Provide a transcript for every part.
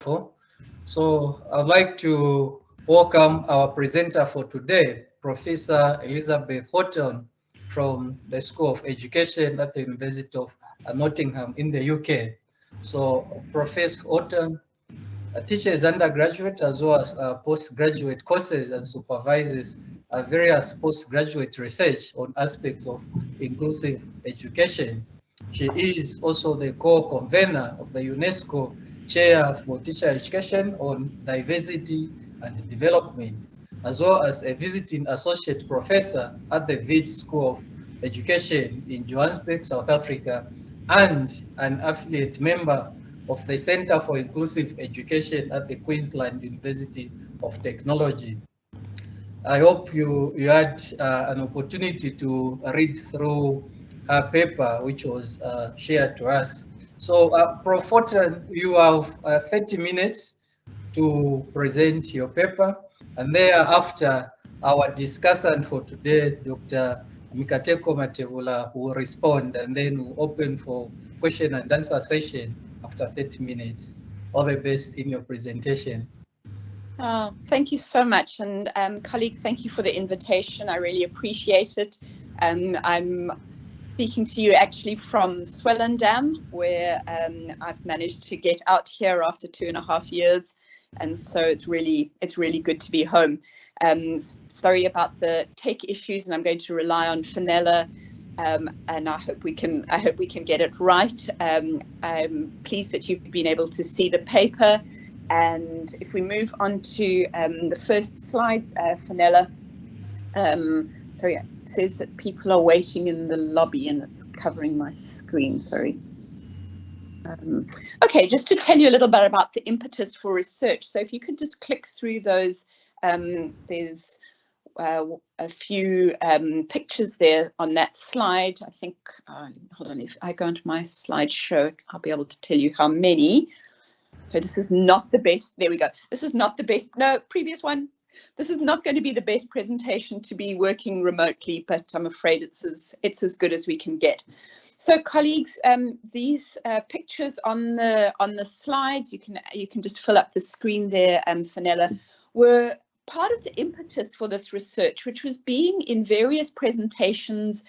So I'd like to welcome our presenter for today, Professor Elizabeth Walton from the School of Education at the University of Nottingham in the UK. So Professor Walton teaches undergraduate as well as postgraduate courses and supervises various postgraduate research on aspects of inclusive education. She is also the co-convener of the UNESCO Chair for Teacher Education on Diversity and Development, as well as a visiting associate professor at the Wits School of Education in Johannesburg, South Africa, and an affiliate member of the Center for Inclusive Education at the Queensland University of Technology. I hope you had an opportunity to read through her paper, which was shared to us. So, Prof. Walton, you have 30 minutes to present your paper, and thereafter, our discussant for today, Dr. Mikateko Matebula, will respond, and then we'll open for question and answer session after 30 minutes. All the best in your presentation. Oh, thank you so much. And colleagues, thank you for the invitation. I really appreciate it. I'm speaking to you actually from Swellendam, where I've managed to get out here after 2.5 years. And so it's really good to be home. Sorry about the tech issues, and I'm going to rely on Fenella. And I hope we can get it right. I'm pleased that you've been able to see the paper. And if we move on to the first slide, Fenella, sorry, it says that people are waiting in the lobby and it's covering my screen, sorry. Okay, just to tell you a little bit about the impetus for research. So if you could just click through those, there's a few pictures there on that slide. I think, hold on, if I go into my slideshow, I'll be able to tell you how many. So this is not the best, there we go. This is not the best, no, previous one. This is not going to be the best presentation to be working remotely, but I'm afraid it's as good as we can get. So colleagues, these pictures on the slides, you can just fill up the screen there, Fenella, were part of the impetus for this research, which was being in various presentations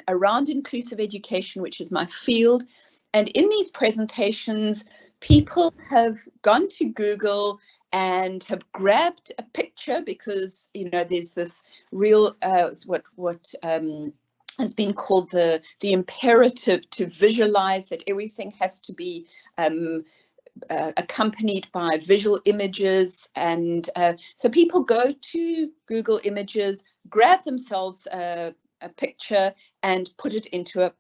around inclusive education, which is my field. And in these presentations, people have gone to Google and have grabbed a picture because, you know, there's this real, what has been called the imperative to visualize, that everything has to be accompanied by visual images. And so people go to Google Images, grab themselves a picture and put it into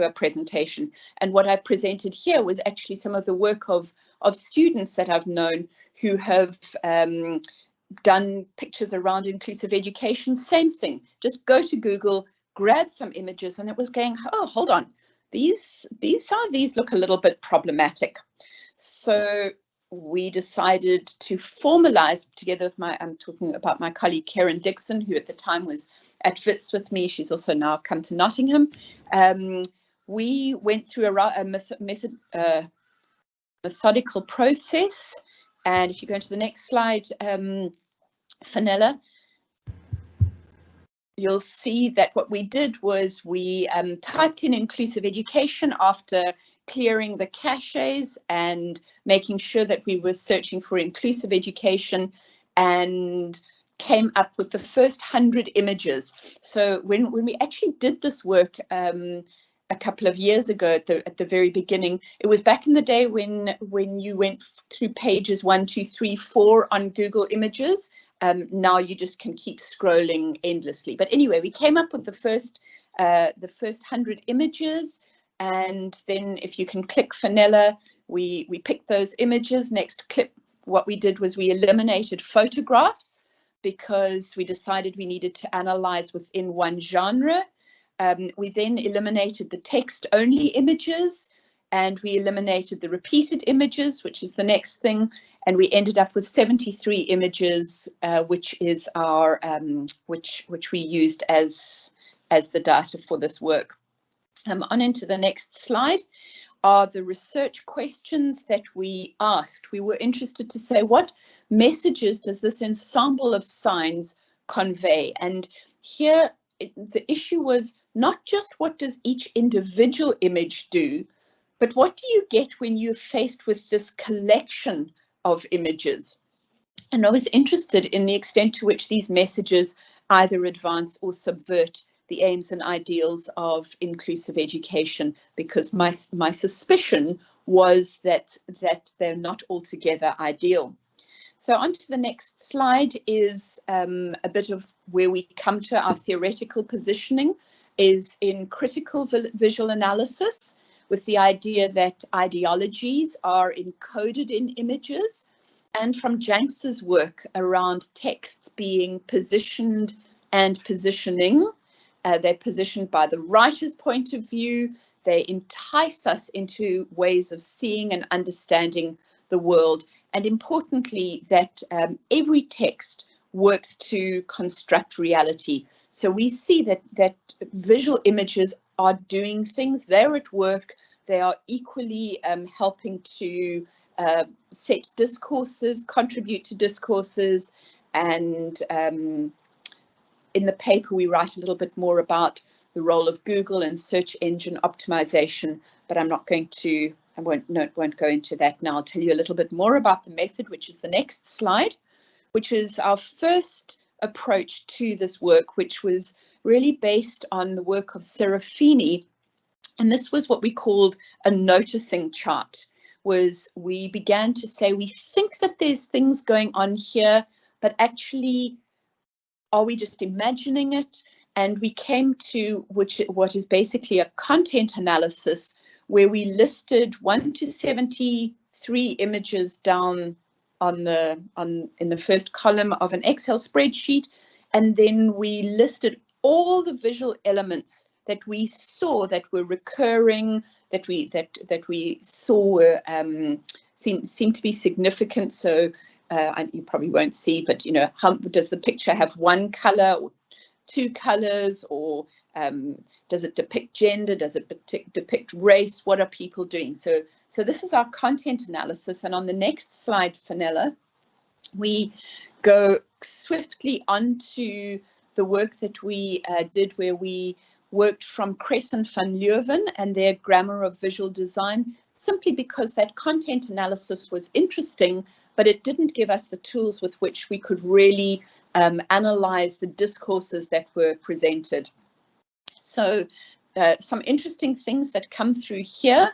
a presentation. And what I've presented here was actually some of the work of students that I've known who have done pictures around inclusive education. Same thing, just go to Google, grab some images, and it was going, oh, hold on, these look a little bit problematic. So we decided to formalize together with I'm talking about my colleague Karen Dixon, who at the time was at Wits with me. She's also now come to Nottingham. We went through a methodical process. And if you go into the next slide, Fenella, you'll see that what we did was we typed in inclusive education after clearing the caches and making sure that we were searching for inclusive education, and came up with the first 100 images. So when we actually did this work a couple of years ago at the very beginning, it was back in the day when you went through pages 1, 2, 3, 4 on Google Images. Now you just can keep scrolling endlessly. But anyway, we came up with the first 100 images, and then if you can click Fenella, we picked those images. Next clip, what we did was we eliminated photographs because we decided we needed to analyze within one genre. We then eliminated the text-only images, and we eliminated the repeated images, which is the next thing, and we ended up with 73 images, which is our which we used as the data for this work. On into the next slide. are the research questions that we asked. We were interested to say, what messages does this ensemble of signs convey? And here the issue was not just what does each individual image do, but what do you get when you're faced with this collection of images? And I was interested in the extent to which these messages either advance or subvert the aims and ideals of inclusive education, because my suspicion was that they're not altogether ideal. So on to the next slide is a bit of where we come to our theoretical positioning is in critical visual analysis, with the idea that ideologies are encoded in images, and from Jenks's work around texts being positioned and positioning. They're positioned by the writer's point of view. They entice us into ways of seeing and understanding the world. And importantly, that every text works to construct reality. So we see that visual images are doing things. They're at work. They are equally helping to set discourses, contribute to discourses, and in the paper, we write a little bit more about the role of Google and search engine optimization, but I'm not going to, I won't go into that now. I'll tell you a little bit more about the method, which is the next slide, which is our first approach to this work, which was really based on the work of Serafini. And this was what we called a noticing chart, was we began to say, we think that there's things going on here, but actually, are we just imagining it? And we came to what is basically a content analysis, where we listed 1 to 73 images down in the first column of an Excel spreadsheet, and then we listed all the visual elements that we saw that were recurring, that we saw were seemed to be significant. So. You probably won't see, but how does the picture have one color or two colors, or does it depict gender? Does it depict race? What are people doing? So this is our content analysis. And on the next slide, Fenella, we go swiftly onto the work that we did, where we worked from Kress and van Leuven and their grammar of visual design, simply because that content analysis was interesting, but it didn't give us the tools with which we could really analyze the discourses that were presented. So some interesting things that come through here,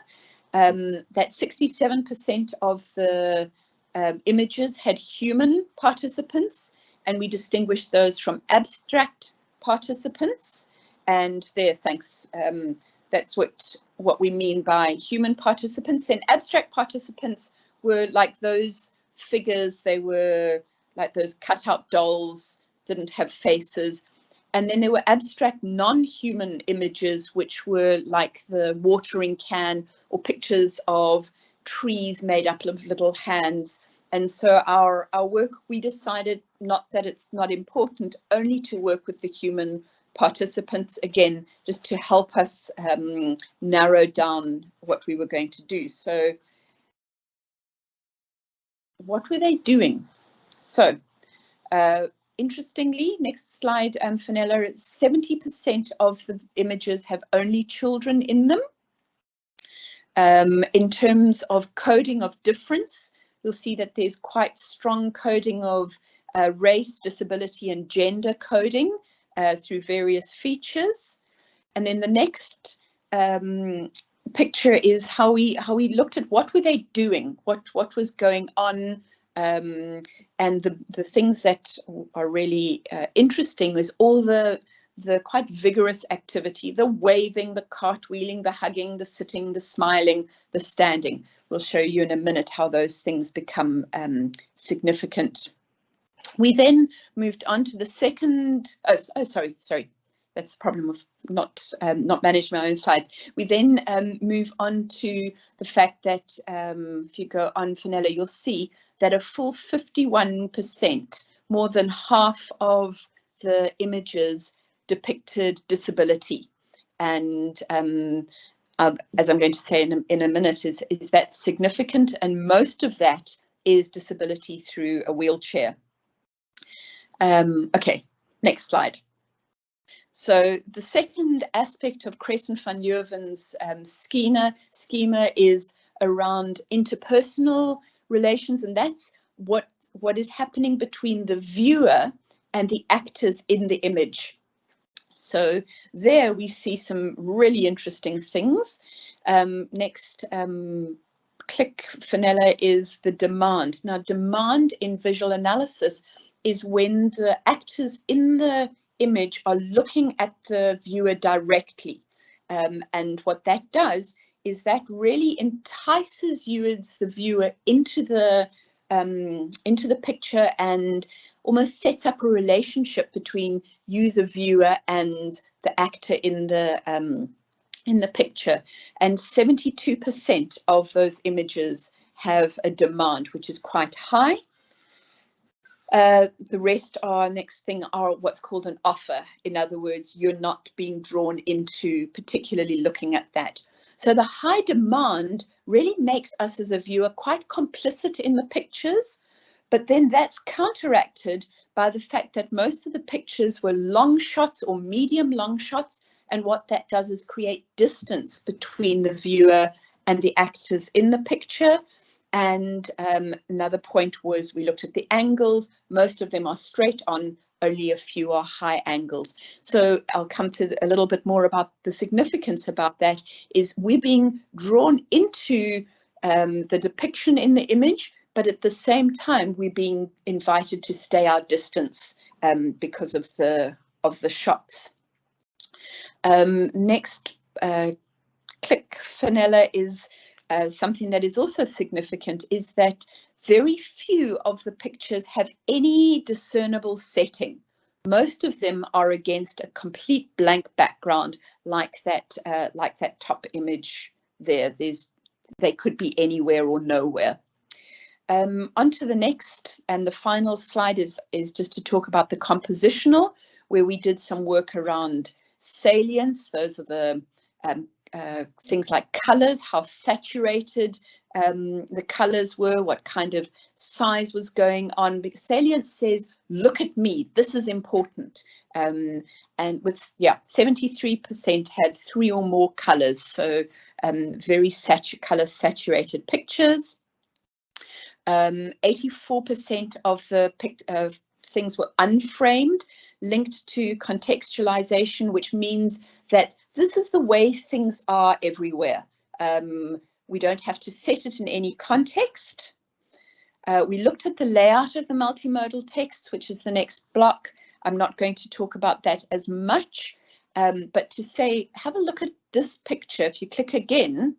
that 67% of the images had human participants, and we distinguished those from abstract participants. And there, thanks, that's what we mean by human participants. Then abstract participants were like those figures, they were like those cutout dolls, didn't have faces. And then there were abstract non-human images, which were like the watering can or pictures of trees made up of little hands. And so our work, we decided not that it's not important, only to work with the human participants, again, just to help us narrow down what we were going to do. So what were they doing? So interestingly, next slide, Fenella, 70% of the images have only children in them. In terms of coding of difference, you'll see that there's quite strong coding of race, disability, and gender coding through various features. And then the next picture is how we looked at what were they doing, what was going on, and the things that are really interesting was all the quite vigorous activity, the waving, the cartwheeling, the hugging, the sitting, the smiling, the standing. We'll show you in a minute how those things become significant. We then moved on to the second, sorry. That's the problem of not managing my own slides. We then move on to the fact that if you go on, Fenella, you'll see that a full 51%, more than half of the images depicted disability. And as I'm going to say in a minute, is that significant, and most of that is disability through a wheelchair. Okay, next slide. So the second aspect of Crescent van Leeuwen's schema is around interpersonal relations, and that's what is happening between the viewer and the actors in the image. So there we see some really interesting things. Next click, Fenella, is the demand. Now, demand in visual analysis is when the actors in the image are looking at the viewer directly. And what that does is that really entices you as the viewer into the picture, and almost sets up a relationship between you, the viewer, and the actor in the picture. And 72% of those images have a demand, which is quite high. The rest are, next thing, are what's called an offer. In other words, you're not being drawn into particularly looking at that. So the high demand really makes us as a viewer quite complicit in the pictures, but then that's counteracted by the fact that most of the pictures were long shots or medium long shots, and what that does is create distance between the viewer and the actors in the picture. And another point was we looked at the angles. Most of them are straight on, only a few are high angles. So I'll come to a little bit more about the significance about that. Is we're being drawn into the depiction in the image, but at the same time we're being invited to stay our distance because of the shots. Next click, Fenella, is something that is also significant, is that very few of the pictures have any discernible setting. Most of them are against a complete blank background, like that top image there. They could be anywhere or nowhere. On to the next and the final slide is just to talk about the compositional, where we did some work around salience. Those are the things like colors, how saturated the colors were, what kind of size was going on, because salience says, look at me, this is important. And with 73% had 3 or more colors, so very color saturated pictures. 84% of the things were unframed, linked to contextualization, which means that this is the way things are everywhere. We don't have to set it in any context. We looked at the layout of the multimodal text, which is the next block. I'm not going to talk about that as much, but to say, have a look at this picture. If you click again,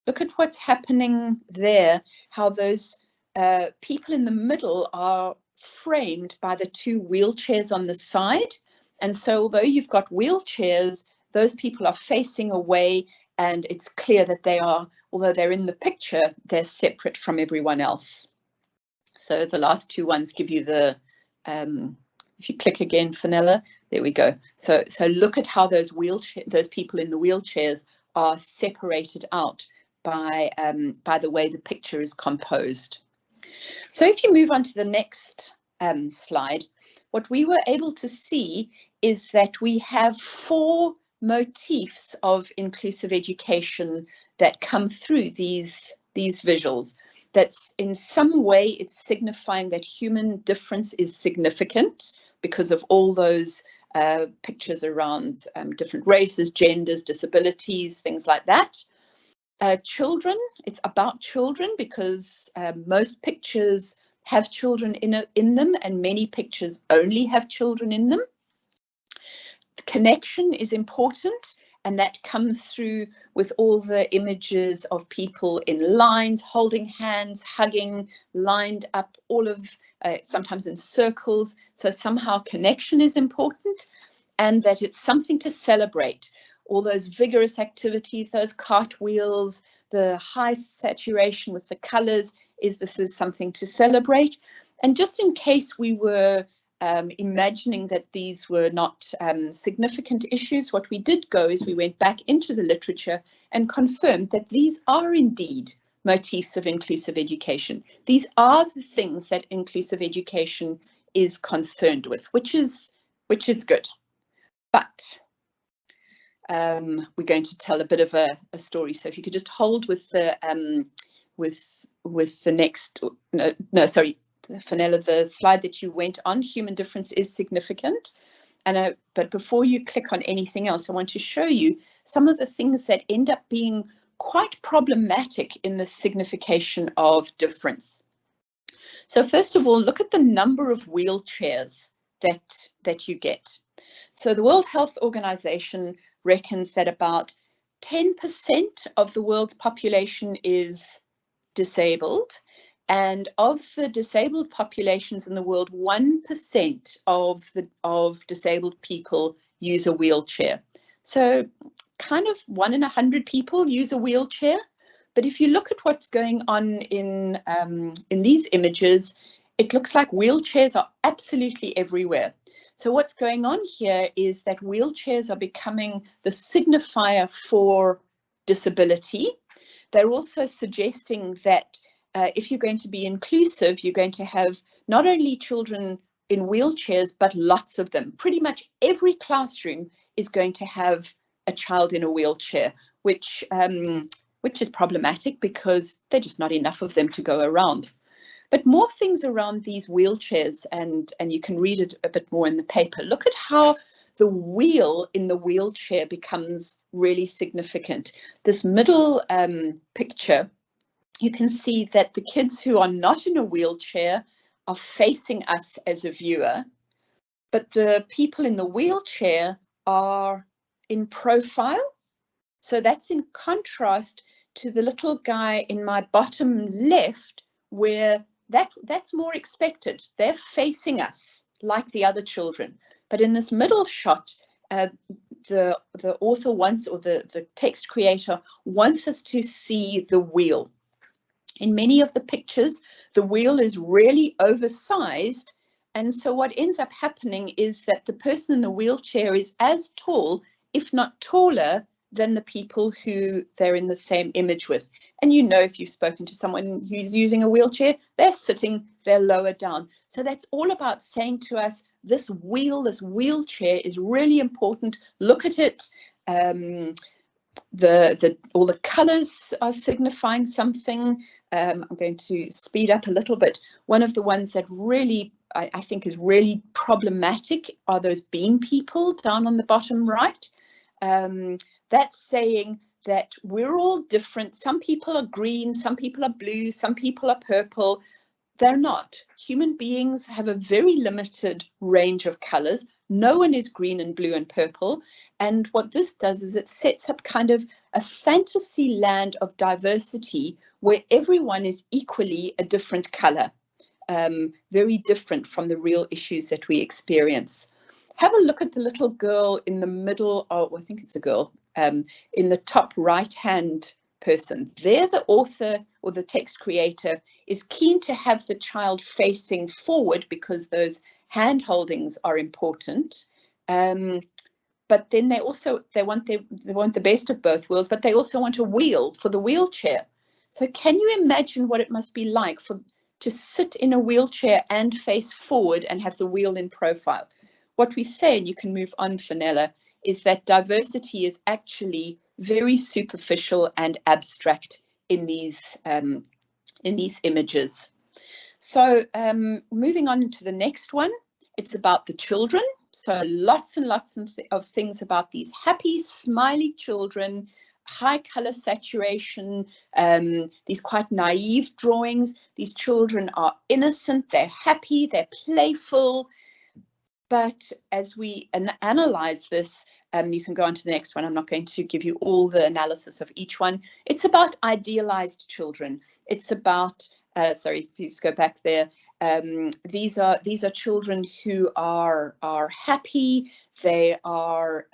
look at what's happening there, how those people in the middle are framed by the 2 wheelchairs on the side. And so although you've got wheelchairs, those people are facing away, and it's clear that they are, although they're in the picture, they're separate from everyone else. So the last 2 ones give you the, if you click again, Fenella, there we go. So look at how those people in the wheelchairs are separated out by the way the picture is composed. So if you move on to the next slide, what we were able to see is that we have 4 motifs of inclusive education that come through these visuals. That's in some way it's signifying that human difference is significant because of all those pictures around different races, genders, disabilities, things like that. Children, it's about children because most pictures have children in them, and many pictures only have children in them. The connection is important, and that comes through with all the images of people in lines, holding hands, hugging, lined up, all of sometimes in circles. So somehow connection is important, and that it's something to celebrate. All those vigorous activities, those cartwheels, the high saturation with the colors, this is something to celebrate. And just in case we were imagining that these were not significant issues. What we did go is we went back into the literature and confirmed that these are indeed motifs of inclusive education. These are the things that inclusive education is concerned with, which is good. But we're going to tell a bit of a story. So if you could just hold with the next, sorry, Fenella, the slide that you went on, human difference is significant. But before you click on anything else, I want to show you some of the things that end up being quite problematic in the signification of difference. So first of all, look at the number of wheelchairs that you get. So the World Health Organization reckons that about 10% of the world's population is disabled. And of the disabled populations in the world, 1% of disabled people use a wheelchair. So kind of 1 in 100 people use a wheelchair. But if you look at what's going on in these images, it looks like wheelchairs are absolutely everywhere. So what's going on here is that wheelchairs are becoming the signifier for disability. They're also suggesting that if you're going to be inclusive, you're going to have not only children in wheelchairs, but lots of them. Pretty much every classroom is going to have a child in a wheelchair, which is problematic because there're just not enough of them to go around. But more things around these wheelchairs, and you can read it a bit more in the paper. Look at how the wheel in the wheelchair becomes really significant. This middle picture, you can see that the kids who are not in a wheelchair are facing us as a viewer, but the people in the wheelchair are in profile. So that's in contrast to the little guy in my bottom left, where that's more expected. They're facing us like the other children. But in this middle shot, the author wants, or the text creator wants us to see the wheel. In many of the pictures, the wheel is really oversized. And so what ends up happening is that the person in the wheelchair is as tall, if not taller, than the people who they're in the same image with. And you know, if you've spoken to someone who's using a wheelchair, they're sitting, they're lower down. So that's all about saying to us, this wheel, this wheelchair is really important. Look at it. All the colors are signifying something. I'm going to speed up a little bit. One of the ones that really, I think is really problematic are those bean people down on the bottom right. That's saying that we're all different. Some people are green, some people are blue, some people are purple. They're not. Human beings have a very limited range of colors. No one is green and blue and purple. And what this does is it sets up kind of a fantasy land of diversity where everyone is equally a different color, very different from the real issues that we experience. Have a look at the little girl in the middle, I think it's a girl, in the top right-hand person. There, the author or the text creator is keen to have the child facing forward because those hand holdings are important. But then they want the best of both worlds, but they also want a wheel for the wheelchair. So can you imagine what it must be like to sit in a wheelchair and face forward and have the wheel in profile? What we say, and you can move on, Fenella, is that diversity is actually very superficial and abstract in these images. So moving on to the next one, it's about the children. So lots and lots of things about these happy, smiley children, high color saturation, these quite naive drawings. These children are innocent, they're happy, they're playful. But as we analyze this, you can go on to the next one. I'm not going to give you all the analysis of each one. It's about idealized children. It's about, sorry, please go back there. These are children who are happy. They are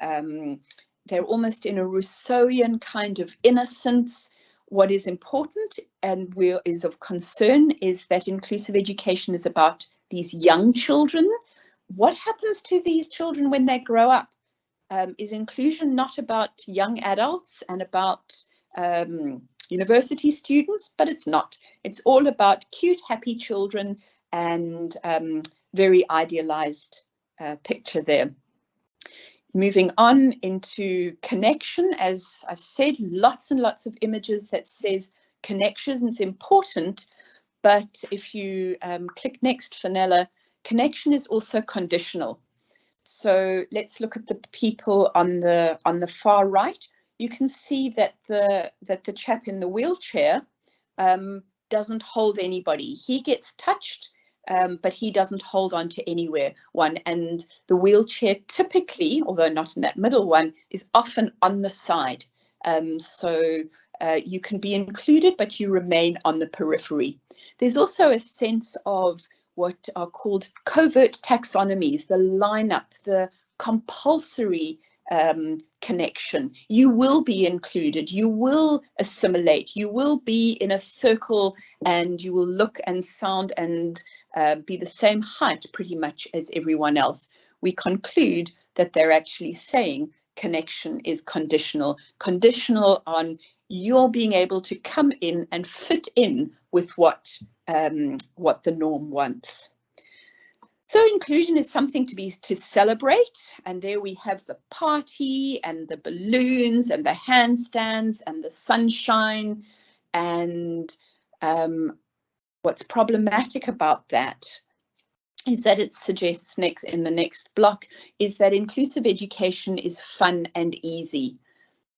they're almost in a Rousseauian kind of innocence. What is important and is of concern is that inclusive education is about these young children. what happens to these children when they grow up? Is inclusion not about young adults and about university students? But it's not. It's all about cute, happy children and very idealized picture there. Moving on into connection, as I've said, lots and lots of images that says connection is important, but if you click next, Fenella, connection is also conditional. So let's look at the people on the far right. You can see that the chap in the wheelchair doesn't hold anybody. He gets touched, but he doesn't hold on to anyone. And the wheelchair typically, although not in that middle one, is often on the side. So you can be included, but you remain on the periphery. There's also a sense of what are called covert taxonomies, the lineup, the compulsory connection. You will be included, you will assimilate, you will be in a circle, and you will look and sound and be the same height pretty much as everyone else. We conclude that they're actually saying connection is conditional on your being able to come in and fit in with what the norm wants. So inclusion is something to celebrate, and there we have the party and the balloons and the handstands and the sunshine. And what's problematic about that is that it suggests in the next block is that inclusive education is fun and easy,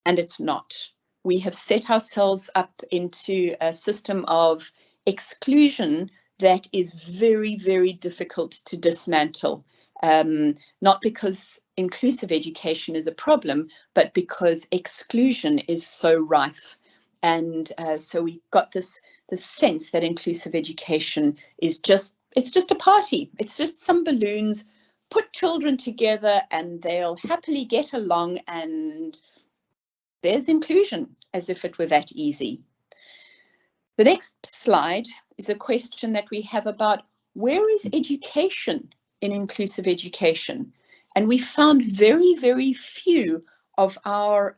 and it's not. We have set ourselves up into a system of exclusion that is very, very difficult to dismantle, not because inclusive education is a problem, but because exclusion is so rife. And so we've got this sense that inclusive education is it's just a party. It's just some balloons, put children together and they'll happily get along, and there's inclusion, as if it were that easy. The next slide is a question that we have about where is education in inclusive education? And we found very, very few of our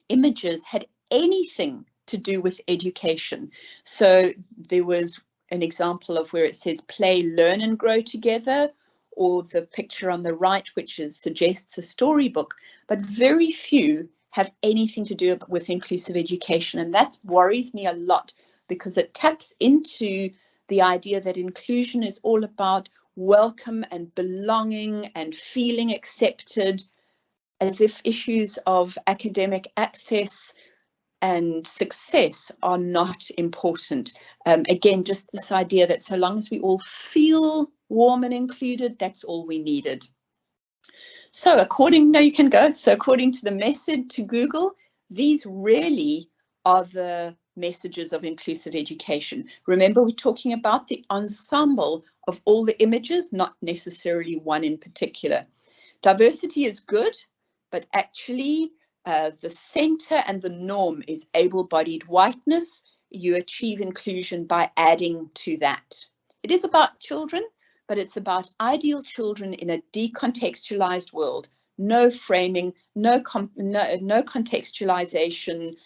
images had anything to do with education. So there was an example of where it says play, learn and grow together, or the picture on the right, which suggests a storybook, but very few have anything to do with inclusive education. And that worries me a lot, because it taps into the idea that inclusion is all about welcome and belonging and feeling accepted, as if issues of academic access and success are not important. Again, just this idea that so long as we all feel warm and included, that's all we needed. So according to the message to Google, these really are the messages of inclusive education. Remember, we're talking about the ensemble of all the images, not necessarily one in particular. Diversity is good, but actually the center and the norm is able-bodied whiteness. You achieve inclusion by adding to that. It is about children, but it's about ideal children in a decontextualized world. No framing, no contextualization,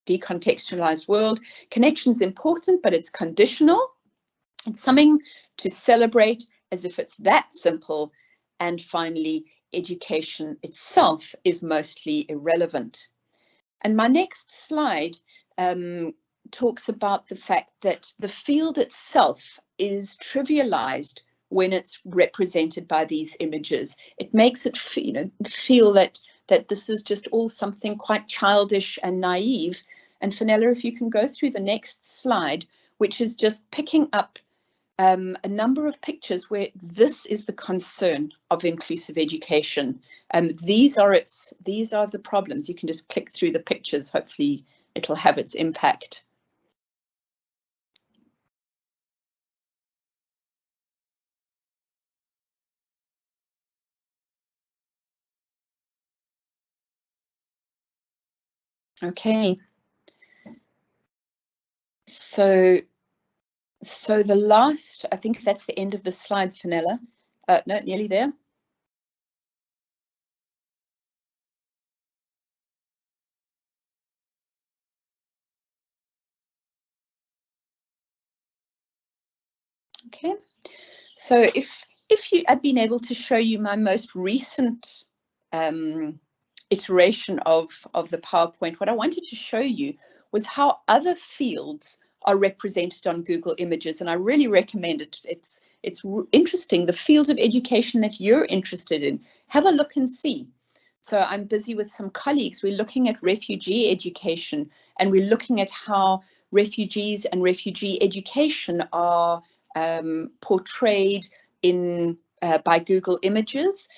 decontextualized world. Connection's important, but it's conditional. It's something to celebrate, as if it's that simple. And finally, education itself is mostly irrelevant. And my next slide talks about the fact that the field itself is trivialized when it's represented by these images. It makes it feel that this is just all something quite childish and naive. And Fenella, if you can go through the next slide, which is just picking up a number of pictures where this is the concern of inclusive education. These are the problems. You can just click through the pictures. Hopefully it'll have its impact. Okay. So So the last, I think that's the end of the slides, Fenella. No, nearly there. Okay, so if you had been able to show you my most recent iteration of the PowerPoint, what I wanted to show you was how other fields are represented on Google Images, and I really recommend it. It's interesting, the fields of education that you're interested in. Have a look and see. So I'm busy with some colleagues. We're looking at refugee education, and we're looking at how refugees and refugee education are portrayed in by Google Images.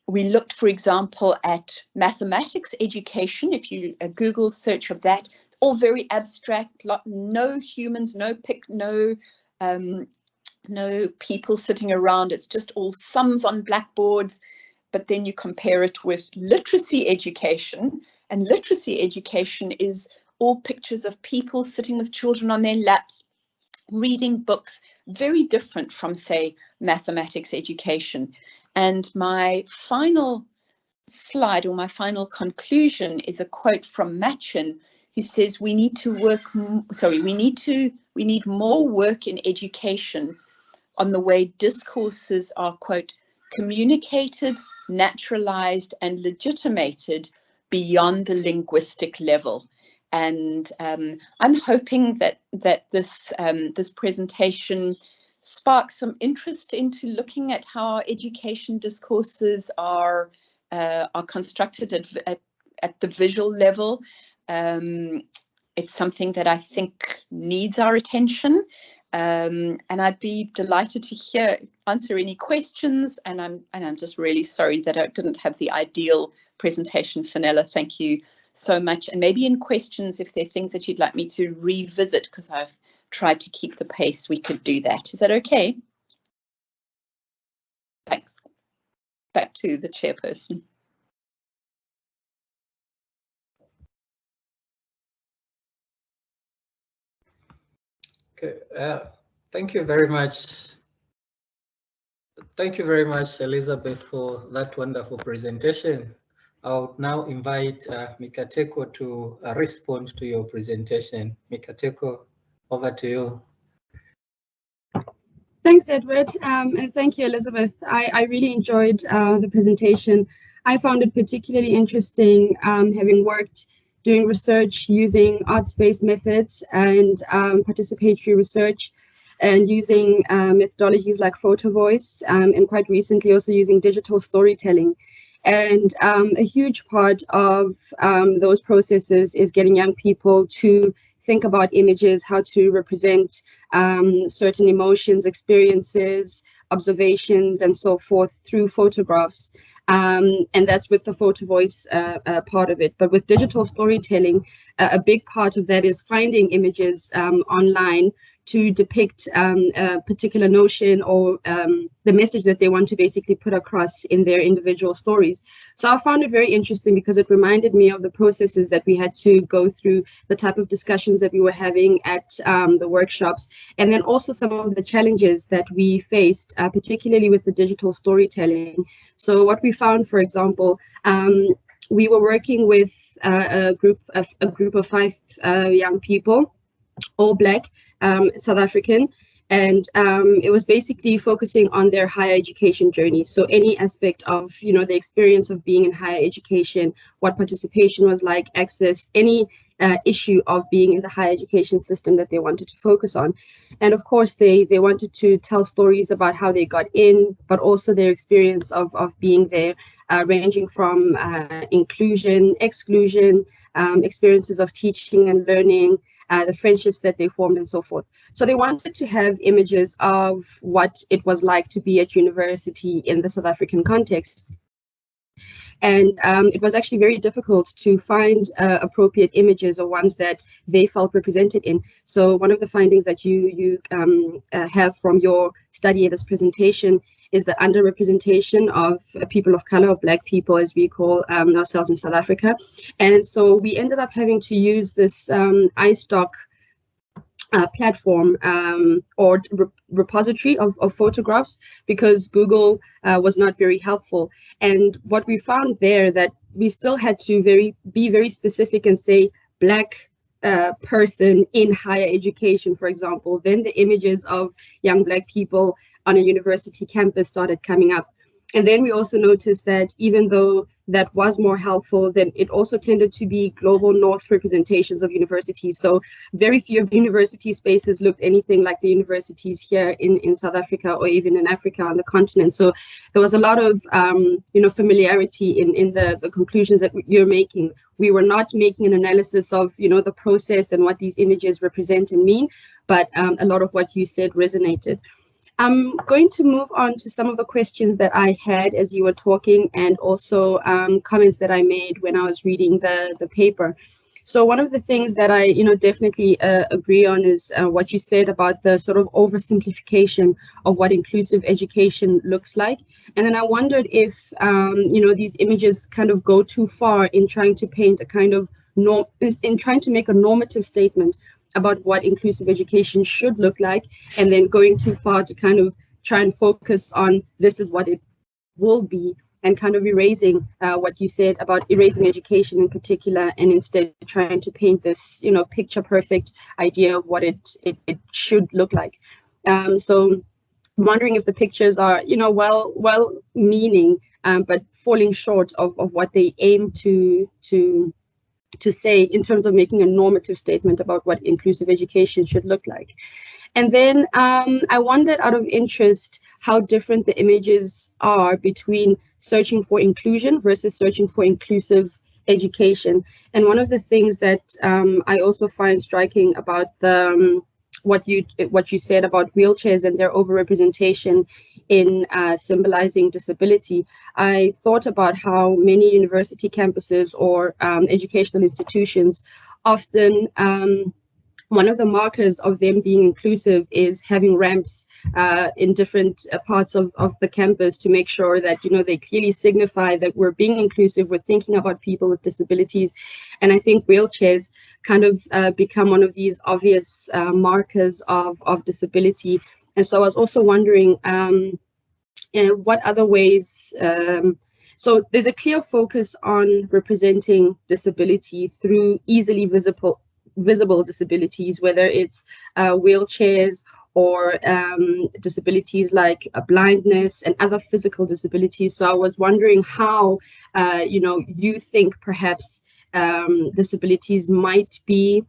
We looked, for example, at mathematics education. If you Google search of that, all very abstract, no humans, no people sitting around. It's just all sums on blackboards. But then you compare it with literacy education, and literacy education is all pictures of people sitting with children on their laps, reading books, very different from, say, mathematics education. And my final slide, or my final conclusion, is a quote from Machin, who says we need more work in education on the way discourses are, quote, communicated, naturalized and legitimated beyond the linguistic level. And I'm hoping that this presentation sparks some interest into looking at how education discourses are constructed at the visual level. It's something that I think needs our attention, and I'd be delighted to answer any questions. And I'm just really sorry that I didn't have the ideal presentation, Fenella. Thank you so much. And maybe in questions, if there are things that you'd like me to revisit, because I've tried to keep the pace, we could do that. Is that okay? Thanks. Back to the chairperson. Okay, thank you very much. Thank you very much, Elizabeth, for that wonderful presentation. I would now invite Mikateko to respond to your presentation. Mikateko, over to you. Thanks, Edward, and thank you, Elizabeth. I really enjoyed the presentation. I found it particularly interesting, having worked doing research using arts-based methods and participatory research, and using methodologies like photo voice, and quite recently also using digital storytelling. And a huge part of those processes is getting young people to think about images, how to represent certain emotions, experiences, observations, and so forth through photographs. And that's with the photo voice part of it. But with digital storytelling, a big part of that is finding images online to depict a particular notion or the message that they want to basically put across in their individual stories. So I found it very interesting because it reminded me of the processes that we had to go through, the type of discussions that we were having at the workshops, and then also some of the challenges that we faced, particularly with the digital storytelling. So what we found, for example, we were working with a group of 5 young people, all Black, South African, and it was basically focusing on their higher education journey. So any aspect of, you know, the experience of being in higher education, what participation was like, access, any issue of being in the higher education system that they wanted to focus on. And of course, they wanted to tell stories about how they got in, but also their experience of being there, ranging from inclusion, exclusion, experiences of teaching and learning, the friendships that they formed, and so forth. So they wanted to have images of what it was like to be at university in the South African context. And it was actually very difficult to find appropriate images or ones that they felt represented in. So one of the findings that you have from your study of this presentation is the underrepresentation of people of color, or Black people, as we call ourselves in South Africa. And so we ended up having to use this iStock platform or repository of photographs, because Google was not very helpful. And what we found there, that we still had to be very specific and say Black person in higher education, for example. Then the images of young Black people on a university campus started coming up. And then we also noticed that even though that was more helpful, then it also tended to be global North representations of universities. So very few of the university spaces looked anything like the universities here in South Africa or even in Africa on the continent. So there was a lot of familiarity in the conclusions that you're making. We were not making an analysis of the process and what these images represent and mean, but a lot of what you said resonated. I'm going to move on to some of the questions that I had as you were talking, and also comments that I made when I was reading the paper. So one of the things that I definitely agree on is what you said about the sort of oversimplification of what inclusive education looks like. And then I wondered if these images kind of go too far in trying to paint a kind of in trying to make a normative statement about what inclusive education should look like, and then going too far to kind of try and focus on this is what it will be, and kind of erasing what you said about erasing education in particular, and instead trying to paint this picture perfect idea of what it should look like. So I'm wondering if the pictures are well meaning, but falling short of what they aim to say in terms of making a normative statement about what inclusive education should look like. And then I wondered, out of interest, how different the images are between searching for inclusion versus searching for inclusive education. And one of the things that I also find striking about what you said about wheelchairs and their overrepresentation in symbolizing disability, I thought about how many university campuses or educational institutions often one of the markers of them being inclusive is having ramps in different parts of the campus to make sure that they clearly signify that we're being inclusive, we're thinking about people with disabilities. And I think wheelchairs kind of become one of these obvious markers of disability. And so I was also wondering what other ways, so there's a clear focus on representing disability through easily visible disabilities, whether it's wheelchairs or disabilities like blindness and other physical disabilities. So I was wondering how you think perhaps disabilities might be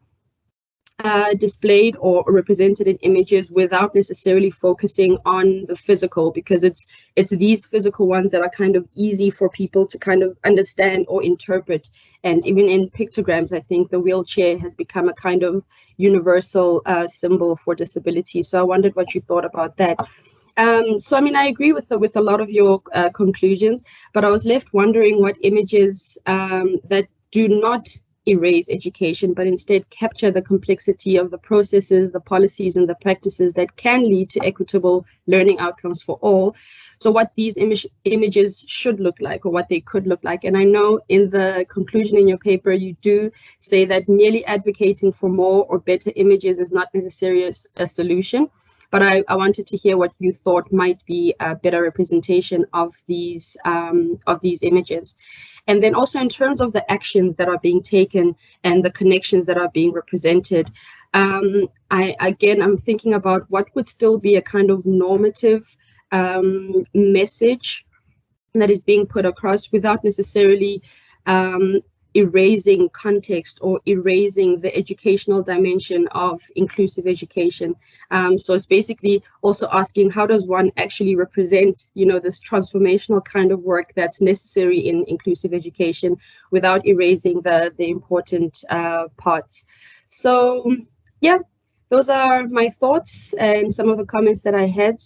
displayed or represented in images without necessarily focusing on the physical, because it's these physical ones that are kind of easy for people to kind of understand or interpret. And even in pictograms, I think the wheelchair has become a kind of universal symbol for disability. So I wondered what you thought about that. So I mean, I agree with a lot of your conclusions, but I was left wondering what images that do not erase education, but instead capture the complexity of the processes, the policies, and the practices that can lead to equitable learning outcomes for all. So what these images should look like, or what they could look like. And I know in the conclusion in your paper, you do say that merely advocating for more or better images is not necessarily a solution. But I wanted to hear what you thought might be a better representation of these images. And then also in terms of the actions that are being taken and the connections that are being represented, I'm thinking about what would still be a kind of normative message that is being put across without necessarily erasing context or erasing the educational dimension of inclusive education. So it's basically also asking, how does one actually represent, this transformational kind of work that's necessary in inclusive education without erasing the important parts. So yeah, those are my thoughts and some of the comments that I had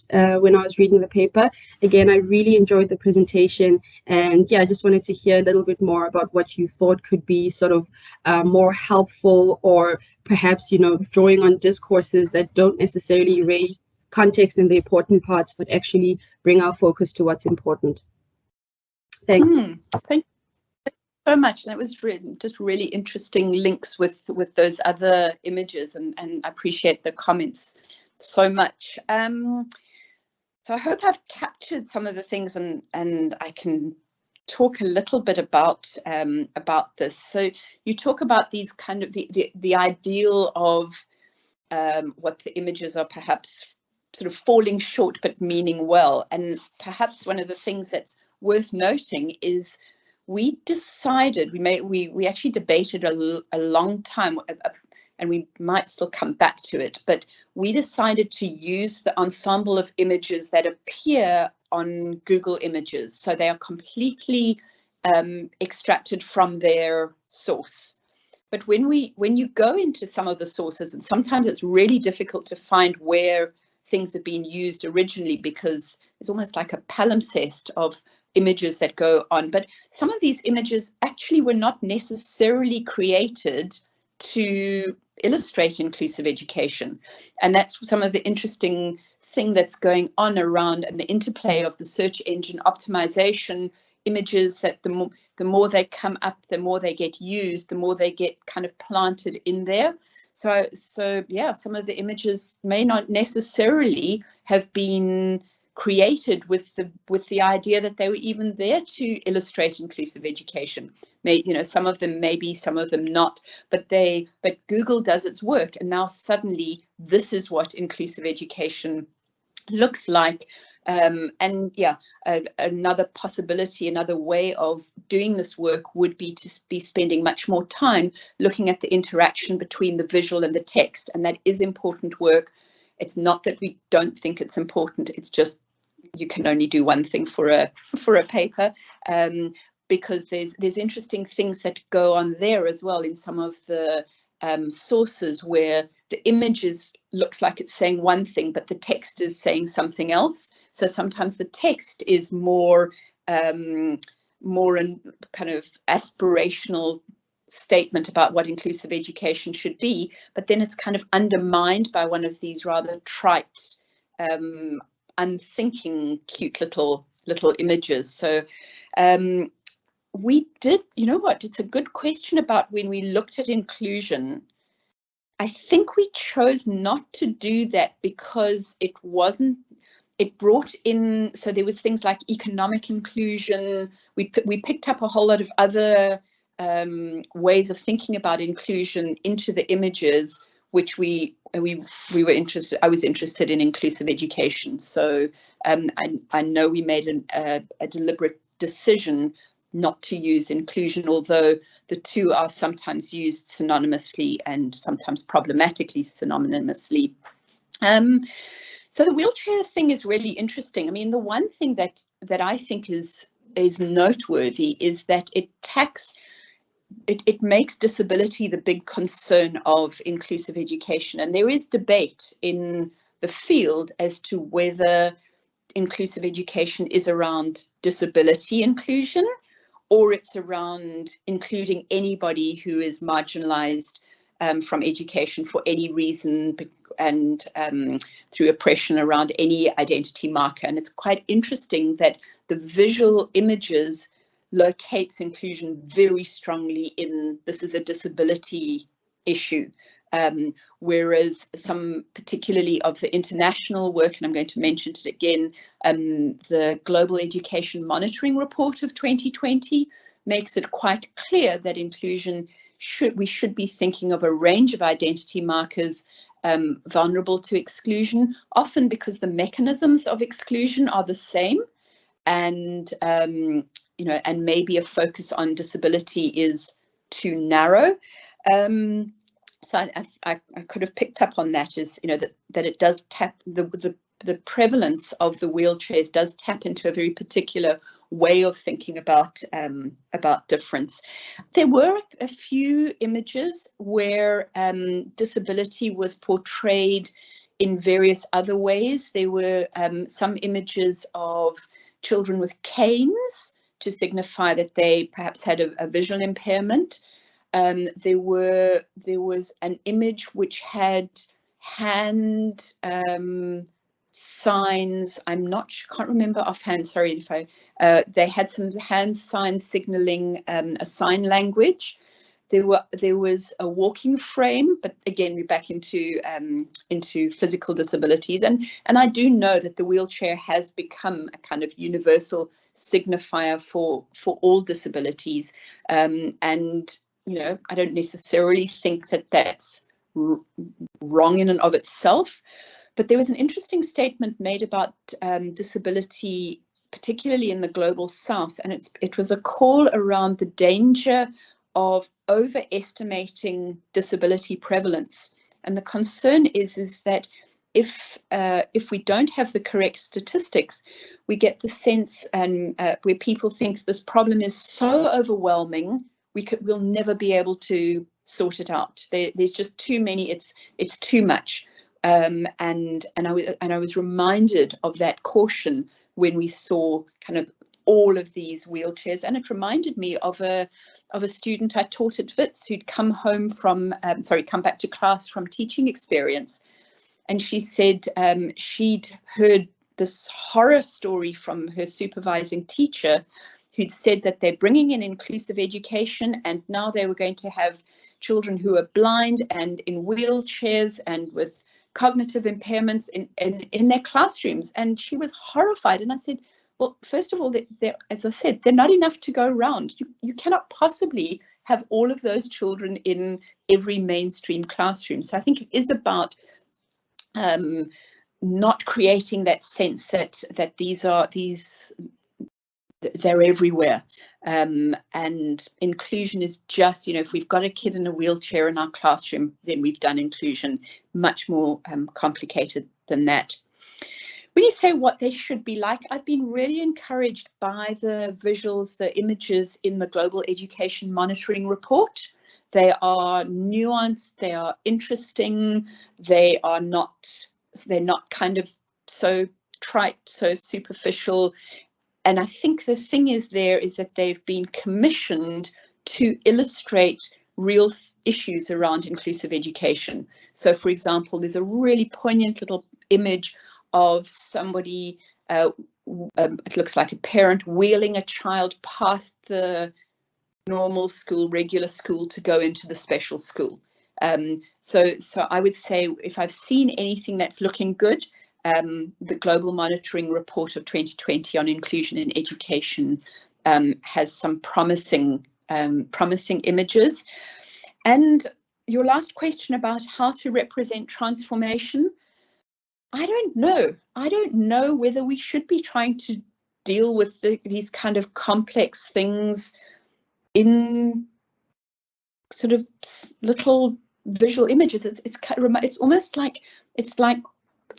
when I was reading the paper. Again, I really enjoyed the presentation, and yeah, I just wanted to hear a little bit more about what you thought could be sort of more helpful, or perhaps, drawing on discourses that don't necessarily erase context and the important parts, but actually bring our focus to what's important. Thanks. Thank so much. That was just really interesting links with those other images, and I appreciate the comments so much. So I hope I've captured some of the things, and I can talk a little bit about this. So you talk about these kind of the ideal of what the images are perhaps sort of falling short but meaning well, and perhaps one of the things that's worth noting is we decided, we actually debated a long time, and we might still come back to it, but we decided to use the ensemble of images that appear on Google Images. So they are completely extracted from their source. But when you go into some of the sources, and sometimes it's really difficult to find where things have been used originally, because it's almost like a palimpsest of images that go on. But some of these images actually were not necessarily created to illustrate inclusive education. And that's some of the interesting thing that's going on around, and the interplay of the search engine optimization images, that the more they come up, the more they get used, the more they get kind of planted in there. So yeah, some of the images may not necessarily have been created with the idea that they were even there to illustrate inclusive education. Some of them maybe, some of them not, but Google does its work, and now suddenly this is what inclusive education looks like. And yeah, another possibility, another way of doing this work would be to be spending much more time looking at the interaction between the visual and the text, and that is important work. It's not that we don't think it's important, it's just you can only do one thing for a paper, because there's interesting things that go on there as well in some of the sources where the images looks like it's saying one thing, but the text is saying something else. So sometimes the text is more in kind of aspirational statement about what inclusive education should be, but then it's kind of undermined by one of these rather trite, unthinking, cute little images. So we did, it's a good question about when we looked at inclusion. I think we chose not to do that because it brought in, so there was things like economic inclusion. We picked up a whole lot of other ways of thinking about inclusion into the images, which we were interested. I was interested in inclusive education, so I know we made a deliberate decision not to use inclusion, although the two are sometimes used synonymously and sometimes problematically synonymously. So the wheelchair thing is really interesting. I mean, the one thing that I think is noteworthy is that it makes disability the big concern of inclusive education, and there is debate in the field as to whether inclusive education is around disability inclusion, or it's around including anybody who is marginalized from education for any reason, and through oppression around any identity marker. And it's quite interesting that the visual images locates inclusion very strongly in this is a disability issue, whereas some, particularly of the international work, and I'm going to mention it again, the Global Education Monitoring Report of 2020 makes it quite clear that inclusion we should be thinking of a range of identity markers vulnerable to exclusion, often because the mechanisms of exclusion are the same, and and maybe a focus on disability is too narrow. So I could have picked up on that, as that it does tap the prevalence of the wheelchairs does tap into a very particular way of thinking about difference. There were a few images where disability was portrayed in various other ways. There were some images of children with canes to signify that they perhaps had a visual impairment. There was an image which had hand signs. Can't remember offhand. Sorry if they had some hand sign signaling, a sign language. There was a walking frame, but again, we're back into physical disabilities. And I do know that the wheelchair has become a kind of universal signifier for all disabilities. And, you know, I don't necessarily think that that's wrong in and of itself. But there was an interesting statement made about disability, particularly in the global south, and it was a call around the danger of overestimating disability prevalence. And the concern is that if we don't have the correct statistics, we get the sense and where people think this problem is so overwhelming, we'll never be able to sort it out. There's just too many. It's too much. And I was reminded of that caution when we saw kind of all of these wheelchairs, and it reminded me of a student I taught at Wits who'd come home from come back to class from teaching experience, and she said she'd heard this horror story from her supervising teacher, who'd said that they're bringing in inclusive education, and now they were going to have children who are blind and in wheelchairs and with cognitive impairments in their classrooms. And she was horrified. And I said, well, first of all, as I said, they're not enough to go around. You cannot possibly have all of those children in every mainstream classroom. So I think it is about not creating that sense that they're everywhere. And inclusion is just, you know, if we've got a kid in a wheelchair in our classroom, then we've done inclusion. Much more complicated than that. When you say what they should be like, I've been really encouraged by the visuals, the images in the Global Education Monitoring Report. They are nuanced, they are interesting, they're not kind of so trite, so superficial. And I think the thing is that they've been commissioned to illustrate real issues around inclusive education. So, for example, there's a really poignant little image of somebody, it looks like a parent wheeling a child past the normal school, regular school, to go into the special school. So I would say, if I've seen anything that's looking good, the Global Monitoring Report of 2020 on inclusion in education has some promising images. And your last question about how to represent transformation, I don't know. I don't know whether we should be trying to deal with these kind of complex things in sort of little visual images. It's almost like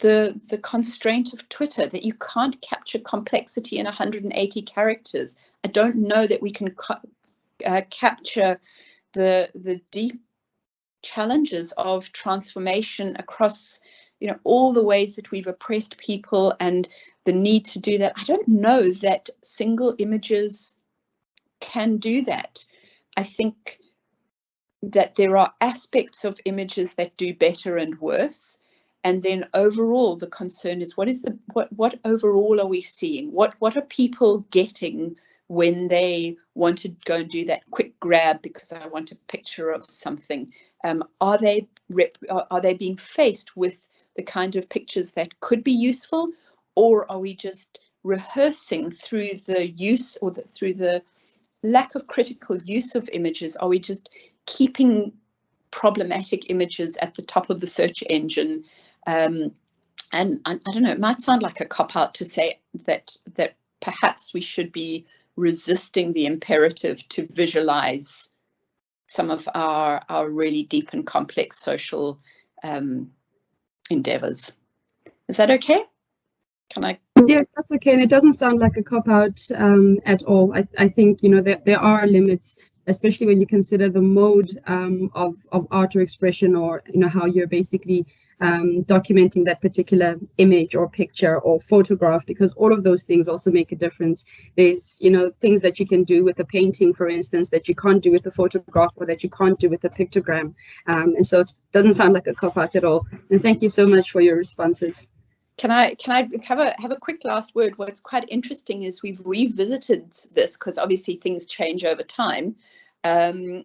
the constraint of Twitter, that you can't capture complexity in 180 characters. I don't know that we can capture the deep challenges of transformation across, you know, all the ways that we've oppressed people and the need to do that. I don't know that single images can do that. I think that there are aspects of images that do better and worse. And then overall, the concern is what overall are we seeing? What are people getting when they want to go and do that quick grab because I want a picture of something? Are they being faced with the kind of pictures that could be useful, or are we just rehearsing through the use or through the lack of critical use of images? Are we just keeping problematic images at the top of the search engine? And I don't know, it might sound like a cop-out to say that perhaps we should be resisting the imperative to visualize some of our really deep and complex social endeavors. Is that okay? Can I? Yes, that's okay. And it doesn't sound like a cop-out at all. I think, you know, there are limits, especially when you consider the mode of art or expression, or, you know, how you're basically documenting that particular image or picture or photograph, because all of those things also make a difference. There's, you know, things that you can do with a painting, for instance, that you can't do with a photograph, or that you can't do with a pictogram. And so it doesn't sound like a cop-out at all. And thank you so much for your responses. Can I have a quick last word? What's quite interesting is we've revisited this because obviously things change over time. And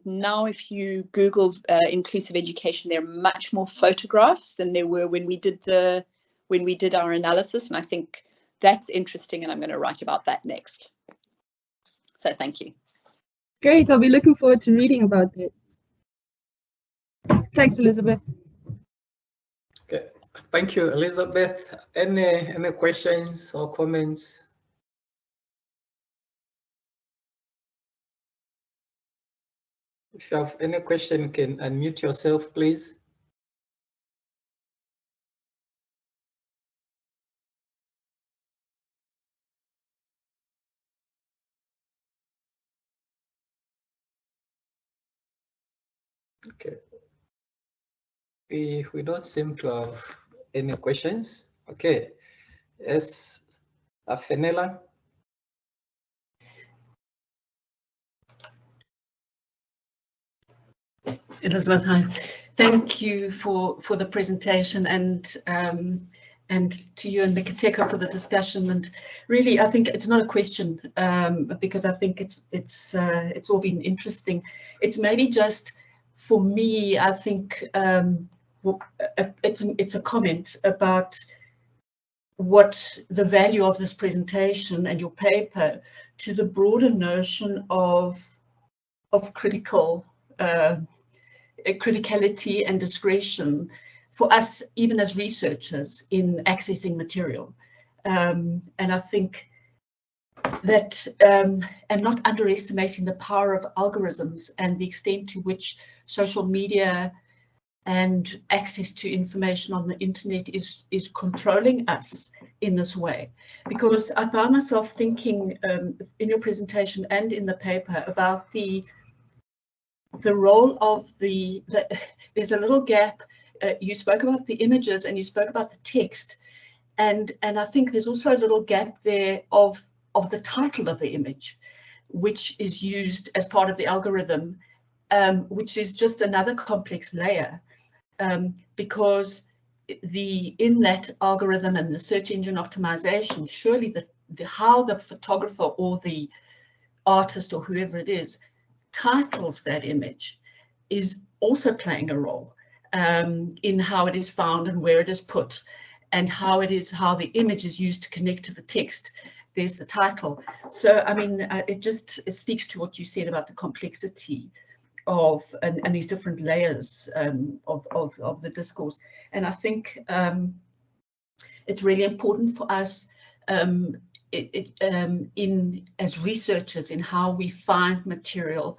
now if you Google inclusive education, there are much more photographs than there were when we did our analysis. And I think that's interesting, and I'm going to write about that next. So thank you. Great. I'll be looking forward to reading about it. Thanks, Elizabeth. Okay. Thank you, Elizabeth. Any questions or comments? If you have any question, you can unmute yourself, please. Okay. We don't seem to have any questions. Okay. Yes, Fenella. Elizabeth, hi. Thank you for the presentation, and to you and Nikiteko for the discussion. And really, I think it's not a question because I think it's all been interesting. It's maybe just for me, I think it's a comment about what the value of this presentation and your paper to the broader notion of critical criticality and discretion for us, even as researchers, in accessing material. And I think that, and not underestimating the power of algorithms and the extent to which social media and access to information on the internet is controlling us in this way. Because I found myself thinking in your presentation and in the paper about the role of there's a little gap. You spoke about the images and you spoke about the text, and I think there's also a little gap there of the title of the image, which is used as part of the algorithm, which is just another complex layer, because in that algorithm and the search engine optimization, surely how the photographer or the artist or whoever it is titles that image is also playing a role in how it is found and where it is put, and how the image is used to connect to the text. There's the title. So I mean, it speaks to what you said about the complexity of and these different layers of the discourse. And I think it's really important for us as researchers in how we find material,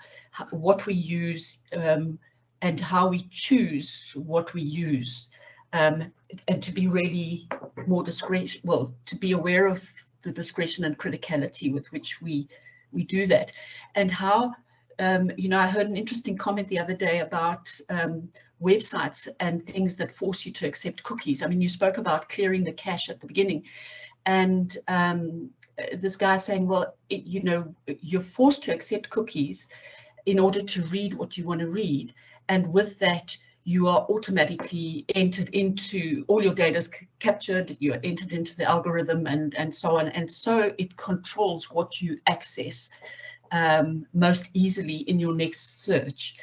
what we use, and how we choose what we use, and to be really more discretion, well, to be aware of the discretion and criticality with which we do that. And how, you know, I heard an interesting comment the other day about websites and things that force you to accept cookies. I mean, you spoke about clearing the cache at the beginning, and this guy saying, well, you know, you're forced to accept cookies in order to read what you want to read. And with that, you are automatically entered into, all your data is captured, you're entered into the algorithm and so on. And so it controls what you access most easily in your next search.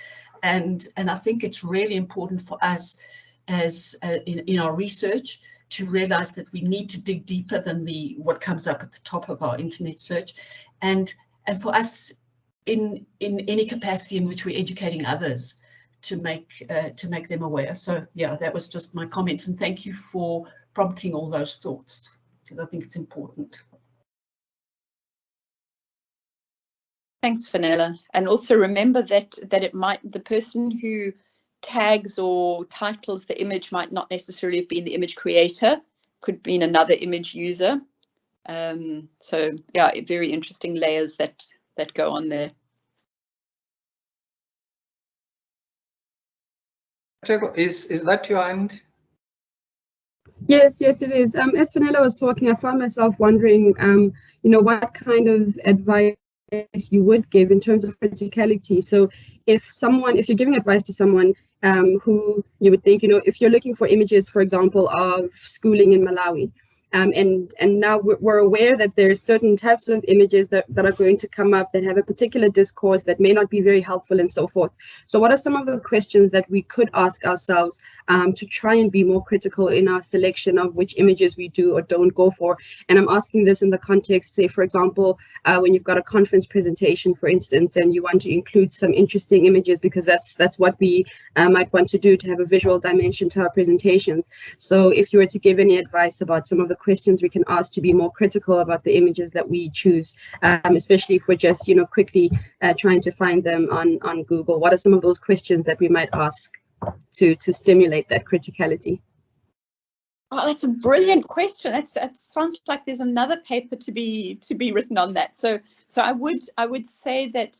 And I think it's really important for us as in our research to realize that we need to dig deeper than what comes up at the top of our internet search, and for us in any capacity in which we're educating others to make them aware. So yeah, that was just my comments, and thank you for prompting all those thoughts, because I think it's important. Thanks, Fenella. And also remember that the person who tags or titles the image might not necessarily have been the image creator, could have been another image user. So yeah, very interesting layers that go on there. Is that your hand? Yes, it is. As Fenella was talking, I found myself wondering, you know, what kind of advice you would give in terms of criticality. So if you're giving advice to someone who you would think, if you're looking for images, for example, of schooling in Malawi, and now we're aware that there's certain types of images that are going to come up that have a particular discourse that may not be very helpful and so forth. So what are some of the questions that we could ask ourselves to try and be more critical in our selection of which images we do or don't go for? And I'm asking this in the context, say, for example, when you've got a conference presentation, for instance, and you want to include some interesting images, because that's what we might want to do, to have a visual dimension to our presentations. So if you were to give any advice about some of the questions we can ask to be more critical about the images that we choose, especially if we're just, quickly trying to find them on Google, what are some of those questions that we might ask to stimulate that criticality? Oh, that's a brilliant question. That sounds like there's another paper to be written on that. So I would say that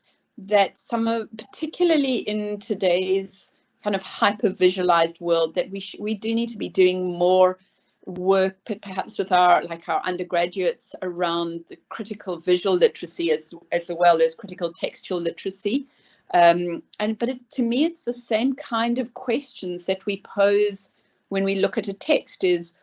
some of, particularly in today's kind of hyper visualized world, that we do need to be doing more work, perhaps with our undergraduates, around the critical visual literacy as well as critical textual literacy. But to me, it's the same kind of questions that we pose when we look at a text. Is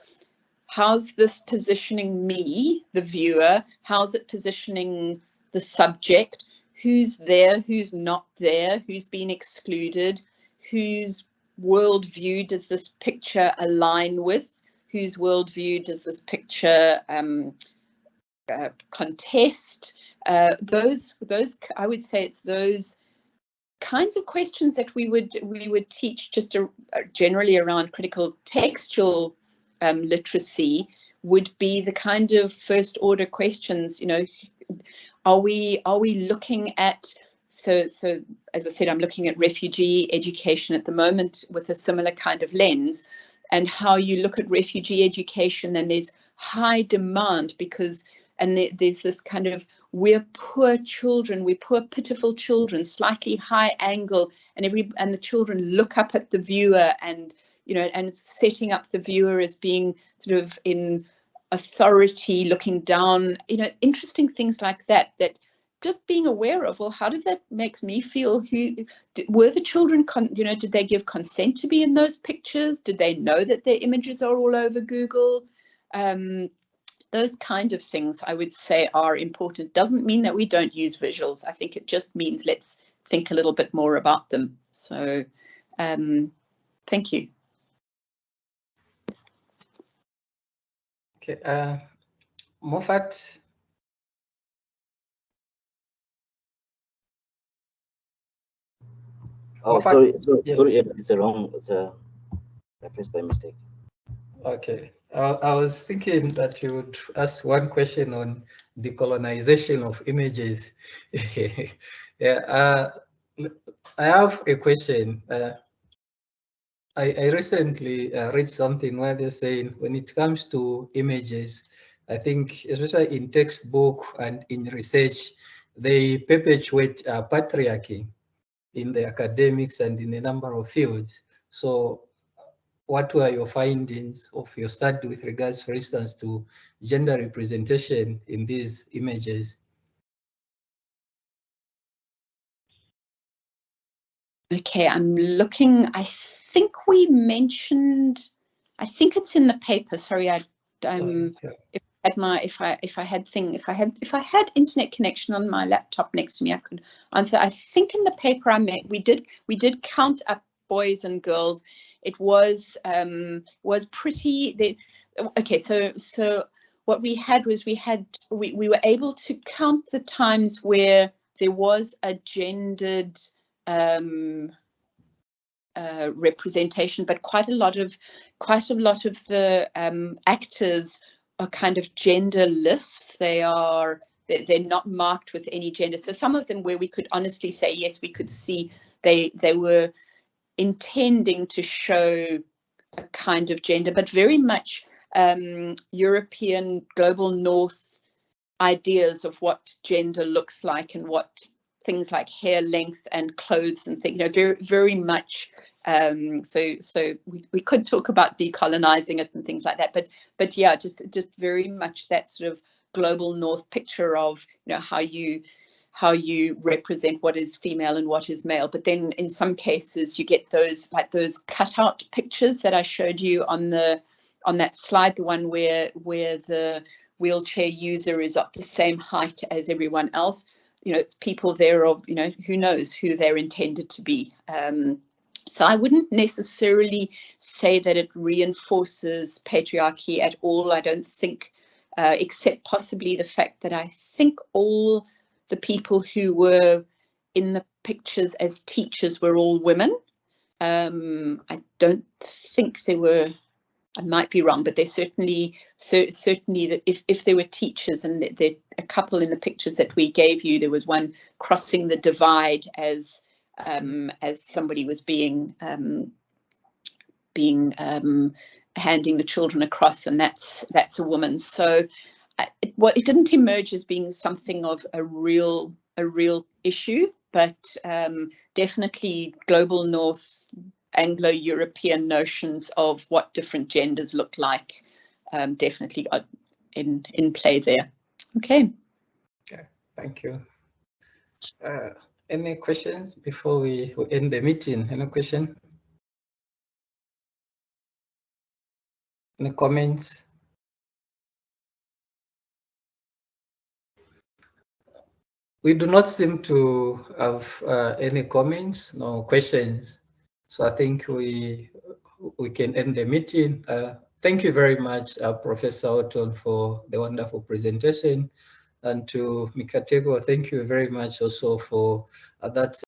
how's this positioning me, the viewer? How's it positioning the subject? Who's there? Who's not there? Who's been excluded? Whose worldview does this picture align with? Whose worldview does this picture contest? Those I would say it's those kinds of questions that we would teach just generally around critical textual literacy, would be the kind of first order questions. Are we looking at, so as I said, I'm looking at refugee education at the moment with a similar kind of lens, and how you look at refugee education, and there's high demand because, and there's this kind of, we're poor children, we're poor pitiful children, slightly high angle, and the children look up at the viewer, and and setting up the viewer as being sort of in authority, looking down, interesting things like that just being aware of, well, how does that make me feel? Were the children, did they give consent to be in those pictures? Did they know that their images are all over Google? Those kind of things, I would say, are important. Doesn't mean that we don't use visuals. I think it just means let's think a little bit more about them. So thank you. Okay, Moffat. Oh, sorry, it's I pressed by mistake. Okay, I was thinking that you would ask one question on decolonization of images. Yeah, I have a question. I recently read something where they're saying when it comes to images, I think especially in textbook and in research, they perpetuate patriarchy in the academics and in a number of fields. So what were your findings of your study with regards, for instance, to gender representation in these images? Okay, I'm looking. I think we mentioned, I think it's in the paper. Sorry, if I had internet connection on my laptop next to me, I could answer. I think in the paper we did count up boys and girls. It was pretty. Okay, so what we had was we were able to count the times where there was a gendered representation, but quite a lot of the actors are kind of genderless. They're not marked with any gender. So some of them where we could honestly say yes, we could see they were intending to show a kind of gender, but very much European global north ideas of what gender looks like, and what things like hair length and clothes and things, very, very much. So we could talk about decolonizing it and things like that, but yeah, just very much that sort of global north picture of how how you represent what is female and what is male. But then in some cases you get those, like those cutout pictures that I showed you on that slide, the one where the wheelchair user is at the same height as everyone else. You know, people there are, you know, who knows who they're intended to be. So I wouldn't necessarily say that it reinforces patriarchy at all. I don't think, except possibly the fact that I think all the people who were in the pictures as teachers were all women. I don't think there were, I might be wrong, but there's certainly that if there were teachers, and there a couple in the pictures that we gave you, there was one crossing the divide as somebody was handing the children across, and that's a woman. So it didn't emerge as being something of a real issue, but definitely global North, Anglo-European notions of what different genders look like definitely got in play there. Okay. Thank you. Any questions before we end the meeting? Any question? Any comments? We do not seem to have any comments, no questions. So I think we can end the meeting. Thank you very much, Professor Houghton, for the wonderful presentation. And to Mikatego, thank you very much also for that